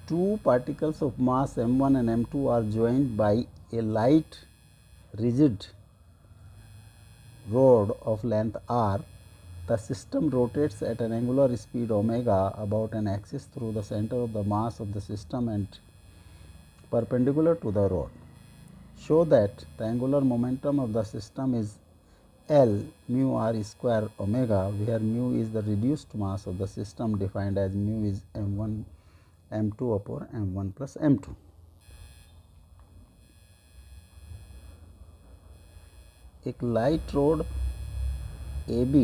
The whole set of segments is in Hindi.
two particles of mass m1 and m2 are joined by a light rigid rod of length r. The system rotates at an angular speed omega about an axis through the center of the mass of the system and perpendicular to the rod. Show that the angular momentum of the system is L mu r square omega, where mu is the reduced mass of the system defined as mu is m1 m2 upon m1 plus m2. एक लाइट रोड AB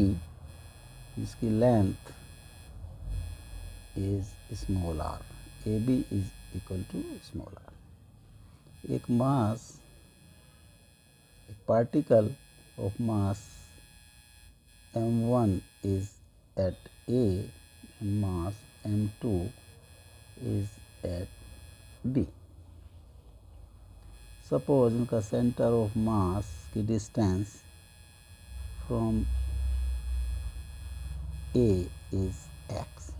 जिसकी length is small r, AB इज इक्वल टू स्मॉल r. एक मास, एक particle of mass m1 is at A and mass m2 is at B. Suppose इनका सेंटर ऑफ मास की distance from A is x.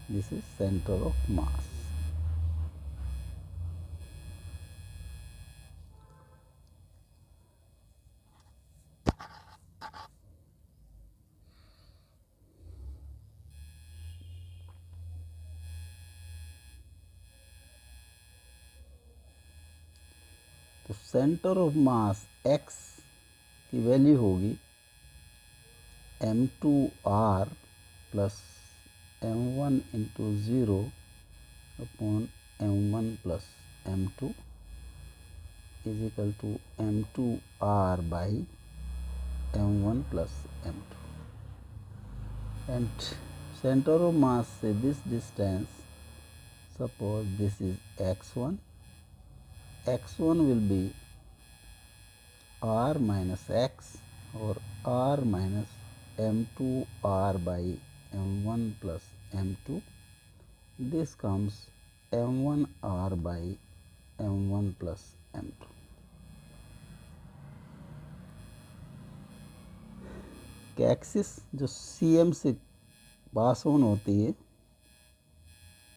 This is center of mass. तो सेंटर ऑफ मास x की वैल्यू होगी m2r plus m1 into 0 upon m1 plus m2 is equal to m2r by m1 plus m2. And centre of mass से this distance, suppose this is x1. x1 will be r minus x or r minus m2r by m1 plus m2. This comes m1r by m1 plus m2. कि एक्सिस जो CM से पास ऑन होती है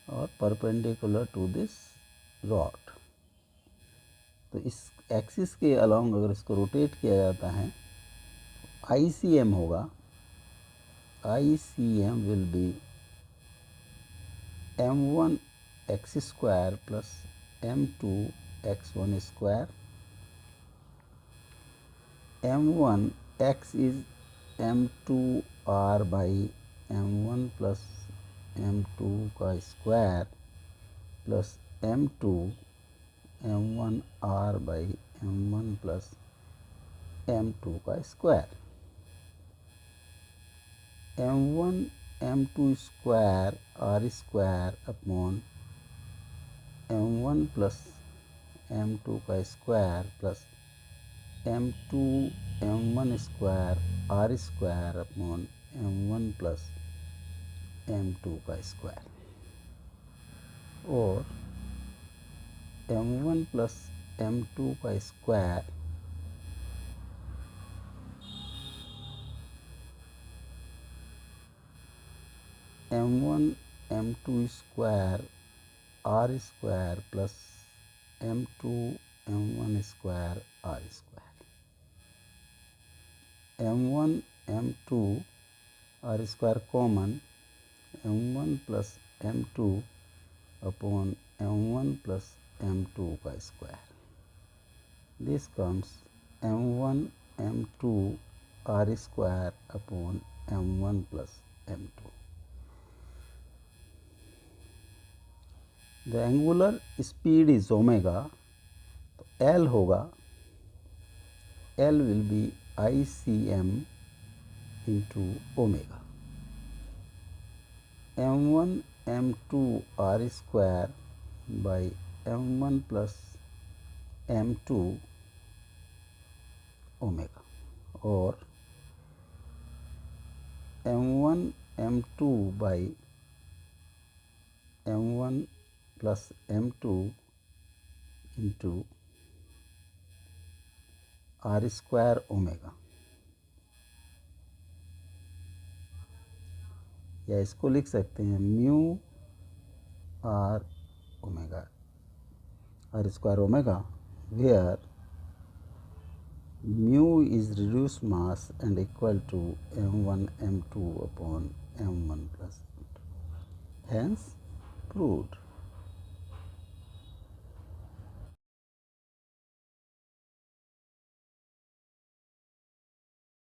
और परपेंडिकुलर टू दिस रॉड, तो इस एक्सिस के अलोंग अगर इसको रोटेट किया जाता है ICM होगा. ICM will be m1 x square plus m2 x1 square. m1 x is m2r by m1 plus m2 का square plus m2 m1r by m1 plus m2 का square. m1 m2 square r square upon m1 plus m2 का square plus m2 m1 square r square upon m1 plus m2 का स्क्वायर, और m1 प्लस m2 का square m1 m2 square r square plus m2 m1 square r square. m1 m2 r square common, m1 plus m2 upon m1 plus m2 का square. This comes m1 m2 r square upon m1 plus m2. The angular speed is omega, तो L होगा, L will be ICM into omega. m1 m2 r square by m1 plus m2 omega, और m1 m2 by m1 plus m2 into r square omega. या इसको लिख सकते हैं mu r omega, r square omega, where mu is reduced mass and equal to m1 m2 upon m1 plus m2. Hence proved.